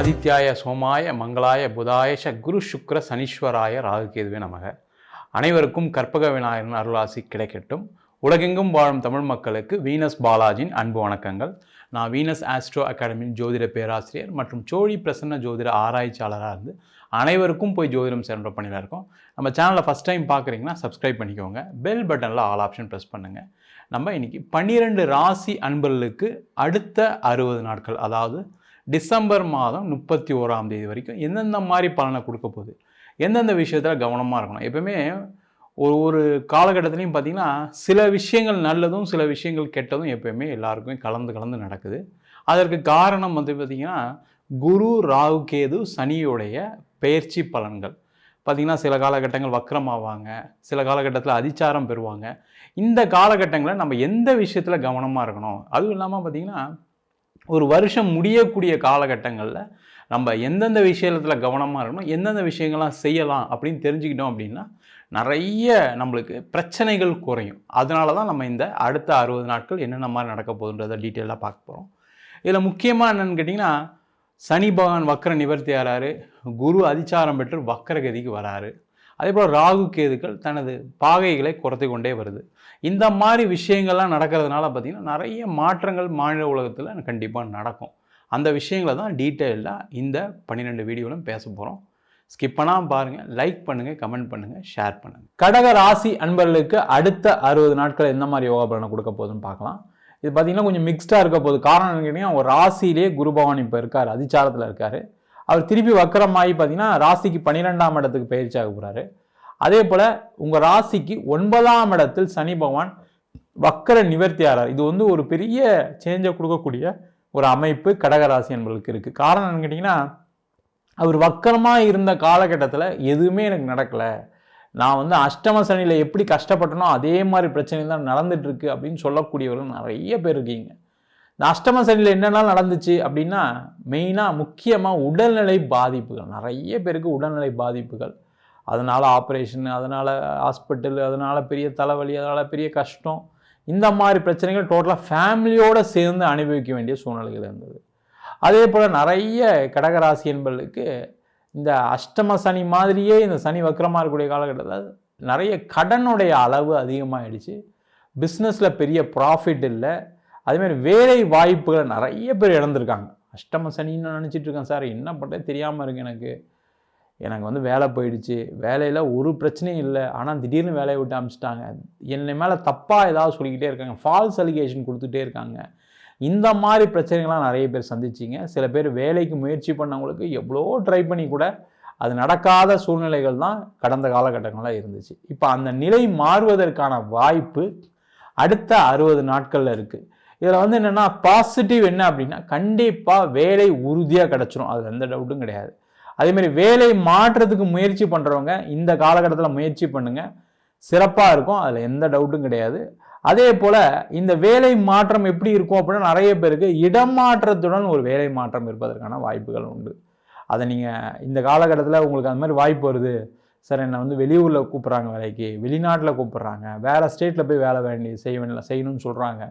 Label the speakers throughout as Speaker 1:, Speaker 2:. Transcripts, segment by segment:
Speaker 1: ஆதித்யாய சோமாய மங்களாய புதாயஷ குரு சுக்ர சனீஸ்வராய ராகுகேதுவே நமக. அனைவருக்கும் கற்பக விநாயகரின் அருளாசி கிடைக்கட்டும். உலகெங்கும் வாழும் தமிழ் மக்களுக்கு வீனஸ் பாலாஜியின் அன்பு வணக்கங்கள். நான் வீனஸ் ஆஸ்ட்ரோ அகாடமியின் ஜோதிட பேராசிரியர் மற்றும் சோழி பிரசன்ன ஜோதிட ஆராய்ச்சியாளராக இருந்து அனைவருக்கும் போய் ஜோதிடம் சேர்ந்த பணியில் இருக்கோம். நம்ம சேனலில் ஃபஸ்ட் டைம் பார்க்குறீங்கன்னா சப்ஸ்கிரைப் பண்ணிக்கோங்க. பெல் பட்டனில் ஆல் ஆப்ஷன் ப்ரெஸ் பண்ணுங்கள். நம்ம இன்றைக்கி 12 ராசி அன்பர்களுக்கு அடுத்த 60 நாட்கள், அதாவது டிசம்பர் மாதம் 31ஆம் தேதி வரைக்கும் எந்தெந்த மாதிரி பலனை கொடுக்க போகுது, எந்தெந்த விஷயத்தில் கவனமாக இருக்கணும். எப்பவுமே ஒரு காலகட்டத்துலையும் பார்த்திங்கன்னா சில விஷயங்கள் நல்லதும் சில விஷயங்கள் கெட்டதும் எப்போயுமே எல்லாருக்குமே கலந்து நடக்குது. அதற்கு காரணம் வந்து பார்த்திங்கன்னா குரு ராகு கேது சனியுடைய பெயர்ச்சி பலன்கள். பார்த்திங்கன்னா சில காலகட்டங்கள் வக்ரமாவாங்க, சில காலகட்டத்தில் அதிச்சாரம் பெறுவாங்க. இந்த காலகட்டங்களில் நம்ம எந்த விஷயத்தில் கவனமாக இருக்கணும், அதுவும் இல்லாமல் பார்த்திங்கன்னா ஒரு வருஷம் முடியக்கூடிய காலகட்டங்களில் நம்ம எந்தெந்த விஷயத்தில் கவனமாக இருக்கணும், எந்தெந்த விஷயங்கள்லாம் செய்யலாம் அப்படின்னு தெரிஞ்சுக்கிட்டோம் அப்படின்னா நிறைய நம்மளுக்கு பிரச்சனைகள் குறையும். அதனால தான் நம்ம இந்த அடுத்த 60 நாட்கள் என்னென்ன மாதிரி நடக்க போகுதுன்றதை டீட்டெயிலாக பார்க்க போகிறோம். இதில் முக்கியமாக என்னென்னு கேட்டிங்கன்னா, சனி பகவான் வக்கர நிவர்த்தி ஆகிறாரு, குரு அதிச்சாரம் பெற்று வக்கரகதிக்கு வராரு. அதே போல் ராகு கேதுக்கள் தனது பாகைகளை குறைத்து கொண்டே வருது. இந்த மாதிரி விஷயங்கள்லாம் நடக்கிறதுனால பார்த்திங்கன்னா நிறைய மாற்றங்கள் மாநில உலகத்தில் கண்டிப்பாக நடக்கும். அந்த விஷயங்களை தான் டீட்டெயிலாக இந்த 12 வீடியோவிலும் பேச போகிறோம். ஸ்கிப் பண்ணாமல் பாருங்கள், லைக் பண்ணுங்கள், கமெண்ட் பண்ணுங்கள், ஷேர் பண்ணுங்கள். கடக ராசி அன்பர்களுக்கு அடுத்த 60 நாட்கள் எந்த மாதிரி யோகா பலனை கொடுக்க போகுதுன்னு பார்க்கலாம். இது பார்த்திங்கன்னா கொஞ்சம் மிக்ஸ்டாக இருக்க போகுது. காரணம் என்னன்னு கேட்டிங்கன்னா, ஒரு ராசியிலே குரு பகவான் இப்போ இருக்கார், அதிச்சாரத்தில் இருக்கார். அவர் திருப்பி வக்கரமாகி பார்த்திங்கன்னா ராசிக்கு 12ஆம் இடத்துக்கு பயிற்சி ஆக போகிறாரு. அதே போல் உங்கள் ராசிக்கு 9ஆம் இடத்தில் சனி பகவான் வக்கர நிவர்த்தி ஆகிறார். இது வந்து ஒரு பெரிய சேஞ்சை கொடுக்கக்கூடிய ஒரு அமைப்பு கடகராசி என்பதுக்கு இருக்குது. காரணம் என்னன்னு கேட்டிங்கன்னா, அவர் வக்கரமாக இருந்த காலகட்டத்தில் எதுவுமே எனக்கு நடக்கலை, நான் வந்து அஷ்டம சனியில் எப்படி கஷ்டப்பட்டனோ அதே மாதிரி பிரச்சனை தான் நடந்துகிட்ருக்கு அப்படின்னு சொல்லக்கூடியவர்கள் நிறைய பேர் இருக்கீங்க. இந்த அஷ்டம சனியில் என்னென்ன நடந்துச்சு அப்படின்னா, மெயினாக முக்கியமாக உடல்நிலை பாதிப்புகள். நிறைய பேருக்கு உடல்நிலை பாதிப்புகள், அதனால் ஆப்ரேஷன், அதனால் ஹாஸ்பிட்டல், அதனால் பெரிய தலைவலி, அதனால் பெரிய கஷ்டம், இந்த மாதிரி பிரச்சனைகள் டோட்டலாக ஃபேமிலியோடு சேர்ந்து அனுபவிக்க வேண்டிய சூழ்நிலைகள் இருந்தது. அதே போல் நிறைய கடகராசி என்பவர்களுக்கு இந்த அஷ்டம சனி மாதிரியே இந்த சனி வக்கரமாக இருக்கக்கூடிய காலகட்டத்தில் நிறைய கடனுடைய அளவு அதிகமாகிடுச்சு. பிஸ்னஸில் பெரிய ப்ராஃபிட் இல்லை. அதேமாதிரி வேலை வாய்ப்புகளை நிறைய பேர் இழந்திருக்காங்க. அஷ்டம சனின்னு நினச்சிட்டு இருக்கேன் சார், என்ன பண்ணுறது தெரியாமல் இருக்கு, எனக்கு வந்து வேலை போயிடுச்சு, வேலையில் ஒரு பிரச்சனையும் இல்லை, ஆனால் திடீர்னு வேலையை விட்டு அனுப்பிச்சிட்டாங்க, என்னை மேலே தப்பாக ஏதாவது சொல்லிக்கிட்டே இருக்காங்க, ஃபால்ஸ் அலிகேஷன் கொடுத்துட்டே இருக்காங்க. இந்த மாதிரி பிரச்சனைகள்லாம் நிறைய பேர் சந்திச்சிங்க. சில பேர் வேலைக்கு முயற்சி பண்ணவங்களுக்கு எவ்வளோ ட்ரை பண்ணி கூட அது நடக்காத சூழ்நிலைகள் தான் கடந்த காலகட்டங்களாக இருந்துச்சு. இப்போ அந்த நிலை மாறுவதற்கான வாய்ப்பு அடுத்த 60 நாட்களில் இருக்குது. இதில் வந்து என்னென்னா பாசிட்டிவ் என்ன அப்படின்னா, கண்டிப்பாக வேலை உறுதியாக கிடச்சிரும், அதில் எந்த டவுட்டும் கிடையாது. அதேமாதிரி வேலை மாற்றத்துக்கு முயற்சி பண்ணுறவங்க இந்த காலகட்டத்தில் முயற்சி பண்ணுங்கள், சிறப்பாக இருக்கும், அதில் எந்த டவுட்டும் கிடையாது. அதே போல் இந்த வேலை மாற்றம் எப்படி இருக்கும் அப்படின்னா, நிறைய பேருக்கு இடமாற்றத்துடன் ஒரு வேலை மாற்றம் இருப்பதற்கான வாய்ப்புகள் உண்டு. அதை நீங்கள் இந்த காலகட்டத்தில் உங்களுக்கு அந்த மாதிரி வாய்ப்பு வருது சார், என்னை வந்து வெளியூரில் கூப்பிட்றாங்க வேலைக்கு, வெளிநாட்டில் கூப்பிட்றாங்க, வேறு ஸ்டேட்டில் போய் வேலை செய்யணும்னு சொல்கிறாங்க,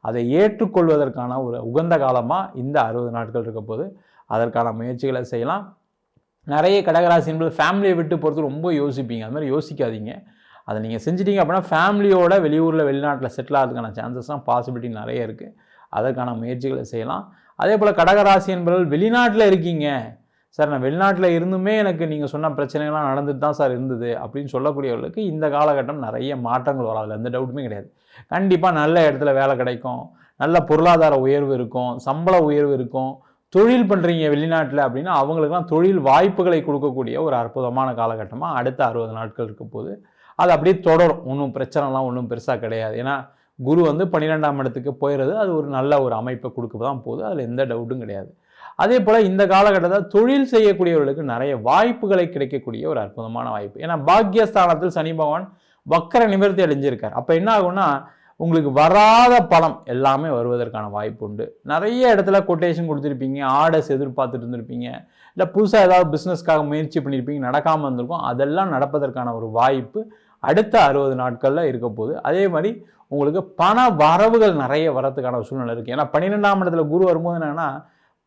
Speaker 1: அதை ஏற்றுக்கொள்வதற்கான ஒரு உகந்த காலமாக இந்த 60 நாட்கள் இருக்க போது அதற்கான முயற்சிகளை செய்யலாம். நிறைய கடகராசி என்பது ஃபேமிலியை விட்டு போகிறது ரொம்ப யோசிப்பீங்க, அது மாதிரி யோசிக்காதீங்க. அதை நீங்கள் செஞ்சிட்டிங்க அப்படின்னா ஃபேமிலியோட வெளியூரில் வெளிநாட்டில் செட்டில் ஆகிறதுக்கான சான்சஸ்லாம் பாசிபிலிட்டி நிறைய இருக்குது. அதற்கான முயற்சிகளை செய்யலாம். அதே போல் கடகராசி என்பவர்கள் வெளிநாட்டில் இருக்கீங்க சார், நான் வெளிநாட்டில் இருந்துமே எனக்கு நீங்கள் சொன்ன பிரச்சனைகள்லாம் நடந்துட்டு தான் சார் இருந்தது அப்படின்னு சொல்லக்கூடியவர்களுக்கு இந்த காலகட்டம் நிறைய மாற்றங்கள் வரும், அதில் எந்த டவுட்டுமே கிடையாது. கண்டிப்பாக நல்ல இடத்துல வேலை கிடைக்கும், நல்ல பொருளாதார உயர்வு இருக்கும், சம்பள உயர்வு இருக்கும். தொழில் பண்ணுறீங்க வெளிநாட்டில் அப்படின்னா அவங்களுக்குலாம் தொழில் வாய்ப்புகளை கொடுக்கக்கூடிய ஒரு அற்புதமான காலகட்டமாக அடுத்த 60 நாட்கள் இருக்க போது அது அப்படியே தொடரும். ஒன்றும் பிரச்சனைலாம் ஒன்றும் பெருசாக கிடையாது. ஏன்னா குரு வந்து 12ஆம் இடத்துக்கு போயிடுறது, அது ஒரு நல்ல ஒரு அமைப்பை கொடுக்க தான் போகுது, அதில் எந்த டவுட்டும் கிடையாது. அதே போல் இந்த காலகட்டத்தில் தொழில் செய்யக்கூடியவர்களுக்கு நிறைய வாய்ப்புகளை கிடைக்கக்கூடிய ஒரு அற்புதமான வாய்ப்பு. ஏன்னா பாக்கியஸ்தானத்தில் சனி பகவான் வக்கர நிவர்த்தி அடைஞ்சிருக்கார். அப்போ என்ன ஆகும்னா, உங்களுக்கு வராத பணம் எல்லாமே வருவதற்கான வாய்ப்பு உண்டு. நிறைய இடத்துல கொட்டேஷன் கொடுத்துருப்பீங்க, ஆர்டர்ஸ் எதிர்பார்த்துட்டு இருந்திருப்பீங்க, இல்லை புதுசாக ஏதாவது பிஸ்னஸ்க்காக முயற்சி பண்ணியிருப்பீங்க, நடக்காமல் இருந்திருக்கும், அதெல்லாம் நடப்பதற்கான ஒரு வாய்ப்பு அடுத்த 60 நாட்களில் இருக்க போகுது. அதே மாதிரி உங்களுக்கு பண வரவுகள் நிறைய வரத்துக்கான சூழ்நிலை இருக்குது. ஏன்னா 12ஆம் இடத்துல குரு வரும்போது என்னன்னா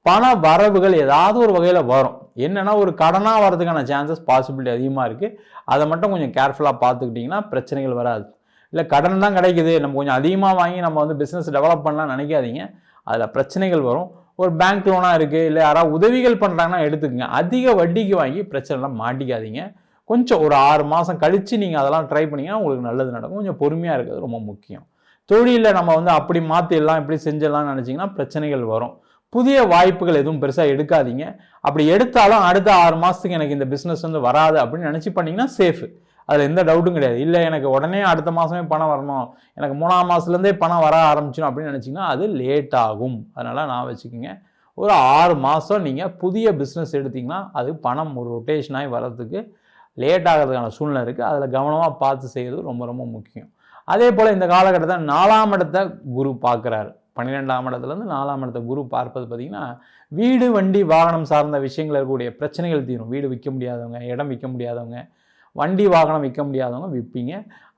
Speaker 1: பண வரவுகள் ஏதாவது ஒரு வகையில் வரும். என்னென்னா ஒரு கடனாக வரதுக்கான சான்சஸ் பாசிபிலிட்டி அதிகமாக இருக்குது. அதை மட்டும் கொஞ்சம் கேர்ஃபுல்லாக பார்த்துக்கிட்டிங்கன்னா பிரச்சனைகள் வராது. இல்லை கடன் தான் கிடைக்குது, நம்ம கொஞ்சம் அதிகமாக வாங்கி நம்ம வந்து பிஸ்னஸ் டெவலப் பண்ணலாம் நினைக்காதீங்க. அதில் பிரச்சனைகள் வரும். ஒரு பேங்க் லோனாக இருக்குது, இல்லை யாராவது உதவிகள் பண்ணுறாங்கன்னா எடுத்துக்கங்க. அதிக வட்டிக்கு வாங்கி பிரச்சனைலாம் மாட்டிக்காதீங்க. கொஞ்சம் ஒரு 6 மாதம் கழித்து நீங்கள் அதெல்லாம் ட்ரை பண்ணிங்கன்னா உங்களுக்கு நல்லது நடக்கும். கொஞ்சம் பொறுமையாக இருக்கிறது ரொம்ப முக்கியம். தொழிலில் நம்ம வந்து அப்படி மாற்றிடலாம் இப்படி செஞ்சிடலாம்னு நினச்சிங்கன்னா பிரச்சனைகள் வரும். புதிய வாய்ப்புகள் எதுவும் பெருசாக எடுக்காதீங்க. அப்படி எடுத்தாலும் அடுத்த 6 மாதத்துக்கு எனக்கு இந்த பிஸ்னஸ் வந்து வராது அப்படின்னு நினச்சி பண்ணிங்கன்னா சேஃபு. அதில் எந்த டவுட்டும் கிடையாது. இல்லை எனக்கு உடனே அடுத்த மாதமே பணம் வரணும், எனக்கு 3ஆம் மாதத்துலேருந்தே பணம் வர ஆரம்பிச்சிடும் அப்படின்னு நினச்சிங்கன்னா அது லேட் ஆகும். அதனால் நான் வச்சுக்கோங்க, ஒரு 6 மாதம் நீங்கள் புதிய பிஸ்னஸ் எடுத்திங்கன்னா அது பணம் ஒரு ரொட்டேஷனாகி வர்றதுக்கு லேட் ஆகிறதுக்கான சூழ்நிலை இருக்குது. அதில் கவனமாக பார்த்து செய்கிறது ரொம்ப ரொம்ப முக்கியம். அதே போல் இந்த காலகட்டத்தில் 4ஆம் இடத்தை குரு பார்க்குறாரு. 12ஆம் இடத்துலேருந்து 4ஆம் இடத்தை குரு பார்ப்பது பார்த்திங்கன்னா வீடு வண்டி வாகனம் சார்ந்த விஷயங்கள் இருக்கக்கூடிய பிரச்சனைகள் தீரும். வீடு விற்க முடியாதவங்க, இடம் விற்க முடியாதவங்க, வண்டி வாகனம் விற்க முடியாதவங்க விற்பீங்க.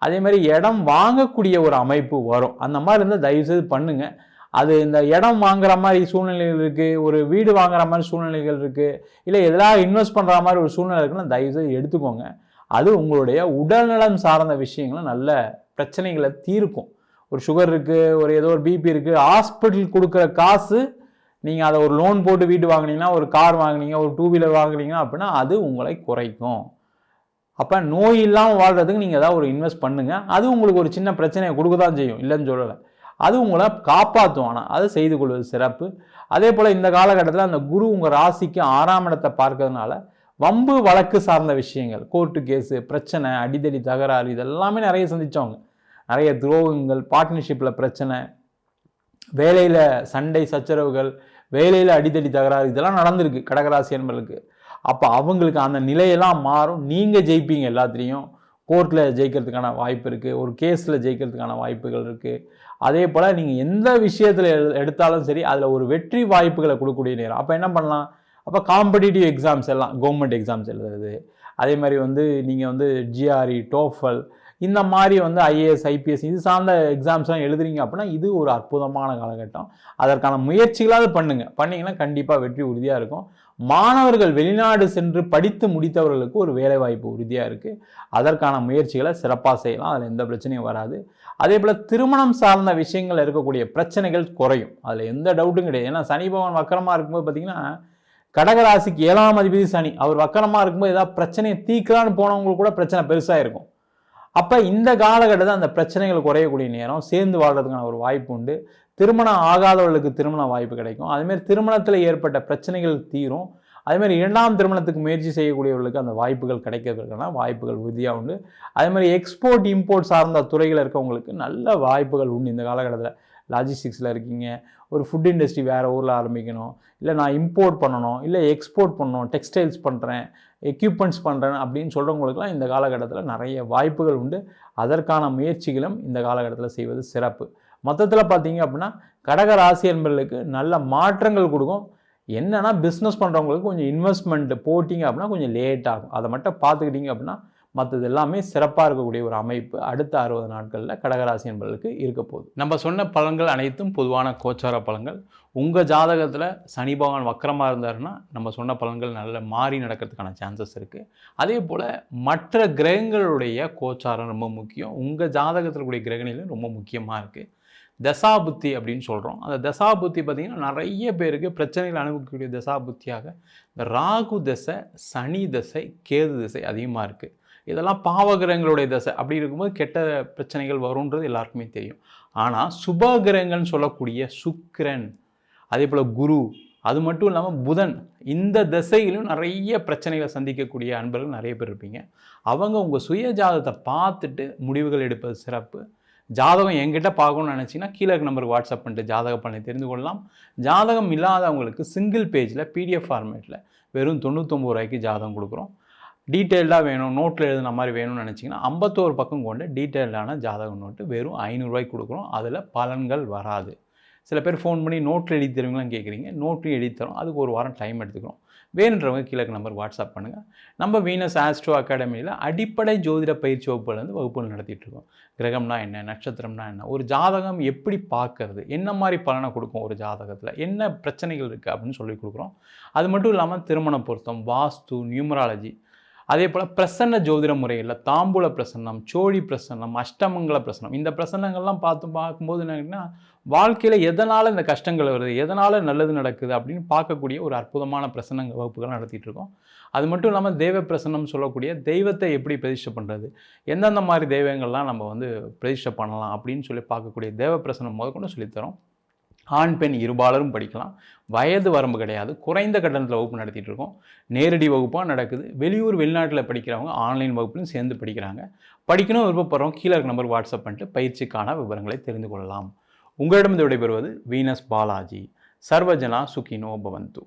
Speaker 1: அதே மாதிரி இடம் வாங்கக்கூடிய ஒரு அமைப்பு வரும். அந்த மாதிரி இருந்தால் தயவுசெய்து பண்ணுங்கள். அது இந்த இடம் வாங்குற மாதிரி சூழ்நிலைகள் இருக்குது, ஒரு வீடு வாங்குற மாதிரி சூழ்நிலைகள் இருக்குது, இல்லை எதெல்லாம் இன்வெஸ்ட் பண்ணுற மாதிரி ஒரு சூழ்நிலை இருக்குன்னா தயவுசெய்து எடுத்துக்கோங்க. அது உங்களுடைய உடல்நலம் சார்ந்த விஷயங்களை நல்ல பிரச்சனைகளை தீர்க்கும். ஒரு சுகர் இருக்குது, ஒரு ஏதோ ஒரு பிபி இருக்குது, ஹாஸ்பிட்டல் கொடுக்குற காசு நீங்கள் அதை ஒரு லோன் போட்டு வீடு வாங்கினீங்கன்னா, ஒரு கார் வாங்கினீங்க, ஒரு 2 வீலர் வாங்குனீங்கன்னா அப்படின்னா அது உங்களை குறைக்கும். அப்போ நோய் இல்லாமல் வாழ்கிறதுக்கு நீங்கள் ஏதாவது ஒரு இன்வெஸ்ட் பண்ணுங்கள். அது உங்களுக்கு ஒரு சின்ன பிரச்சனையை கொடுக்க தான் செய்யும், இல்லைன்னு சொல்லலை. அது உங்களை காப்பாற்றும். ஆனால் அதை செய்து கொள்வது சிறப்பு. அதே போல் இந்த காலகட்டத்தில் அந்த குரு உங்கள் ராசிக்கு 6ஆம் இடத்தை பார்க்கறதுனால வம்பு வழக்கு சார்ந்த விஷயங்கள், கோர்ட்டு கேஸு, பிரச்சனை, அடிதடி தகராறு இதெல்லாமே நிறைய சந்தித்தவங்க. நிறைய துரோகங்கள், பார்ட்னர்ஷிப்பில் பிரச்சனை, வேலையில் சண்டை சச்சரவுகள், வேலையில் அடிதடி தகராறு இதெல்லாம் நடந்திருக்கு கடகராசி என்பவர்களுக்கு. அப்போ அவங்களுக்கு அந்த நிலையெல்லாம் மாறும். நீங்கள் ஜெயிப்பீங்க. எல்லாத்துலேயும் கோர்ட்டில் ஜெயிக்கிறதுக்கான வாய்ப்பு இருக்குது, ஒரு கேஸில் ஜெயிக்கிறதுக்கான வாய்ப்புகள் இருக்குது. அதே போல் நீங்கள் எந்த விஷயத்தில் எடுத்தாலும் சரி அதில் ஒரு வெற்றி வாய்ப்புகளை கொடுக்கக்கூடிய நேரம். அப்போ என்ன பண்ணலாம், அப்போ காம்படிட்டிவ் எக்ஸாம்ஸ் எல்லாம் கவர்மெண்ட் எக்ஸாம்ஸ் எழுதுறது, அதே மாதிரி வந்து நீங்கள் வந்து ஜிஆர்இ, டோஃபல் இந்த மாதிரி வந்து ஐஏஎஸ், ஐபிஎஸ் இது சார்ந்த எக்ஸாம்ஸ்லாம் எழுதுறீங்க அப்படின்னா இது ஒரு அற்புதமான காலகட்டம். அதற்கான முயற்சிகளாவது பண்ணிங்கன்னா கண்டிப்பாக வெற்றி உறுதியாக இருக்கும். மாணவர்கள் வெளிநாடு சென்று படித்து முடித்தவர்களுக்கு ஒரு வேலைவாய்ப்பு உறுதியாக இருக்குது. அதற்கான முயற்சிகளை சிறப்பாக செய்யலாம். அதில் எந்த பிரச்சனையும் வராது. அதே போல் திருமணம் சார்ந்த விஷயங்கள் இருக்கக்கூடிய பிரச்சனைகள் குறையும். அதில் எந்த டவுட்டும் கிடையாது. ஏன்னா சனி பகவான் வக்கரமாக இருக்கும்போது பார்த்திங்கன்னா கடகராசிக்கு 7ஆம் அதிபதி சனி, அவர் வக்கரமாக இருக்கும்போது ஏதாவது பிரச்சனையை தீர்க்கலான்னு போனவங்களுக்கு கூட பிரச்சனை பெருசாக இருக்கும். அப்போ இந்த காலகட்டத்தில் அந்த பிரச்சனைகள் குறையக்கூடிய நேரம், சேர்ந்து வாழ்கிறதுக்கான ஒரு வாய்ப்பு உண்டு. திருமணம் ஆகாதவர்களுக்கு திருமண வாய்ப்பு கிடைக்கும். அதுமாரி திருமணத்தில் ஏற்பட்ட பிரச்சனைகள் தீரும். அதேமாதிரி 2ஆம் திருமணத்துக்கு முயற்சி செய்யக்கூடியவர்களுக்கு அந்த வாய்ப்புகள் கிடைக்கிறதுக்கான வாய்ப்புகள் உறுதியாக உண்டு. அதேமாதிரி எக்ஸ்போர்ட் இம்போர்ட் சார்ந்த துறையில் இருக்கவங்களுக்கு நல்ல வாய்ப்புகள் உண்டு இந்த காலகட்டத்தில். லாஜிஸ்டிக்ஸில் இருக்கீங்க, ஒரு ஃபுட் இண்டஸ்ட்ரி வேறு ஊரில் ஆரம்பிக்கணும், இல்லை நான் இம்போர்ட் பண்ணணும், இல்லை எக்ஸ்போர்ட் பண்ணணும், டெக்ஸ்டைல்ஸ் பண்ணுறேன், எக்யூப்மெண்ட்ஸ் பண்ணுறேன் அப்படின்னு சொல்கிறவங்களுக்குலாம் இந்த காலகட்டத்தில் நிறைய வாய்ப்புகள் உண்டு. அதற்கான முயற்சிகளும் இந்த காலகட்டத்தில் செய்வது சிறப்பு. மொத்தத்தில் பார்த்தீங்க அப்படின்னா கடக ராசி என்பவர்களுக்கு நல்ல மாற்றங்கள் கொடுக்கும். என்னென்னா பிஸ்னஸ் பண்ணுறவங்களுக்கு கொஞ்சம் இன்வெஸ்ட்மெண்ட் போட்டிங்க அப்படின்னா கொஞ்சம் லேட் ஆகும். அதை மட்டும் பார்த்துக்கிட்டிங்க அப்படின்னா மற்றது எல்லாமே சிறப்பாக இருக்கக்கூடிய ஒரு அமைப்பு அடுத்த 60 நாட்களில் கடகராசி என்பவர்களுக்கு இருக்க போகுது. நம்ம சொன்ன பலன்கள் அனைத்தும் பொதுவான கோச்சார பலன்கள். உங்கள் ஜாதகத்தில் சனி பகவான் வக்கரமாக இருந்தாருன்னா நம்ம சொன்ன பலன்கள் நல்ல மாறி நடக்கிறதுக்கான சான்சஸ் இருக்குது. அதே போல் மற்ற கிரகங்களுடைய கோச்சாரம் ரொம்ப முக்கியம். உங்கள் ஜாதகத்தில் கூடிய கிரகணிலும் ரொம்ப முக்கியமாக இருக்குது. தசாபுத்தி அப்படின்னு சொல்கிறோம். அந்த தசாபுத்தி பார்த்திங்கன்னா நிறைய பேருக்கு பிரச்சனைகள் அனுபவிக்கக்கூடிய தசாபுத்தியாக இந்த ராகு தசை, சனி தசை, கேது தசை அதிகமாக இருக்குது. இதெல்லாம் பாவகிரகங்களுடைய தசை. அப்படி இருக்கும்போது கெட்ட பிரச்சனைகள் வரும்ன்றது எல்லாருக்குமே தெரியும். ஆனால் சுபகிரகங்கள்னு சொல்லக்கூடிய சுக்கிரன், அதே போல் குரு, அது மட்டும் இல்லாமல் புதன், இந்த தசையிலும் நிறைய பிரச்சனைகளை சந்திக்கக்கூடிய அன்பர்கள் நிறைய பேர் இருப்பீங்க. அவங்க உங்கள் சுய ஜாதகத்தை பார்த்துட்டு முடிவுகள் எடுப்பது சிறப்பு. ஜாதகம் என்கிட்ட பார்க்கணும்னு நினச்சிங்கன்னா கீழே நம்பருக்கு வாட்ஸ்அப் பண்ணிட்டு ஜாதக பலனை தெரிந்து கொள்ளலாம். ஜாதகம் இல்லாதவங்களுக்கு சிங்கிள் பேஜில் பிடிஎஃப் ஃபார்மேட்டில் வெறும் 99 ரூபாய்க்கு ஜாதகம் கொடுக்குறோம். டீட்டெயில்டாக வேணும், நோட்டில் எழுதுன மாதிரி வேணும்னு நினச்சிங்கன்னா 51 பக்கம் கொண்ட டீட்டெயில்டான ஜாதக நோட்டு வெறும் 500 ரூபாய்க்கு கொடுக்குறோம். அதில் பலன்கள் வராது. சில பேர் ஃபோன் பண்ணி நோட்டில் எழுதி தருவீங்களான்னு கேட்குறீங்க. நோட்லையும் எழுதி தரோம். அதுக்கு ஒரு வாரம் டைம் எடுத்துக்கிறோம். வேணுன்றவங்க கீழே நம்பர் வாட்ஸ்அப் பண்ணுங்கள். நம்ம வீனஸ் ஆஸ்ட்ரோ அகாடமியில் அடிப்படை ஜோதிட பயிற்சி வகுப்புலேருந்து வகுப்புகள் நடத்திட்டுருக்கோம். கிரகம்னா என்ன, நட்சத்திரம்னா என்ன, ஒரு ஜாதகம் எப்படி பார்க்கறது, என்ன மாதிரி பலனை கொடுக்கும் ஒரு ஜாதகத்தில், என்ன பிரச்சனைகள் இருக்குது அப்படின்னு சொல்லி கொடுக்குறோம். அது மட்டும் இல்லாமல் திருமண பொருத்தம், வாஸ்து, நியூமராலஜி, அதே போல் பிரசன்ன ஜோதிட முறையில் தாம்பூல பிரசன்னம், சோழி பிரசன்னம், அஷ்டமங்கல பிரசன்னம், இந்த பிரசன்னங்கள்லாம் பார்க்கும்போது என்னன்னா வாழ்க்கையில் எதனால் இந்த கஷ்டங்கள் வருது, எதனால் நல்லது நடக்குது அப்படின்னு பார்க்கக்கூடிய ஒரு அற்புதமான பிரசன்ன வகுப்புகள் நடத்திட்டு இருக்கோம். அது மட்டும் இல்லாமல் தெய்வ பிரசன்னம் சொல்லக்கூடிய தெய்வத்தை எப்படி பிரதிஷ்டை பண்ணுறது, எந்தெந்த மாதிரி தெய்வங்கள்லாம் நம்ம வந்து பிரதிஷ்டை பண்ணலாம் அப்படின்னு சொல்லி பார்க்கக்கூடிய தேவ பிரசன்னம் முதற்கொண்டு சொல்லித்தரோம். ஆண் பெண் இருபாலரும் படிக்கலாம். வயது வரம்பு கிடையாது. குறைந்த கட்டணத்தில் வகுப்பு நடத்திட்டு இருக்கோம். நேரடி வகுப்பாக நடக்குது. வெளியூர் வெளிநாட்டில் படிக்கிறவங்க ஆன்லைன் வகுப்புலையும் சேர்ந்து படிக்கிறாங்க. படிக்கணும் விருப்பப்படுறவங்க கீழே இருக்க நம்பர் வாட்ஸ்அப் பண்ணிட்டு பயிற்சிக்கான விவரங்களை தெரிந்து கொள்ளலாம். உங்களிடம் விடைபெறுவது வீனஸ் பாலாஜி. சர்வஜனா சுகினோ பவந்து.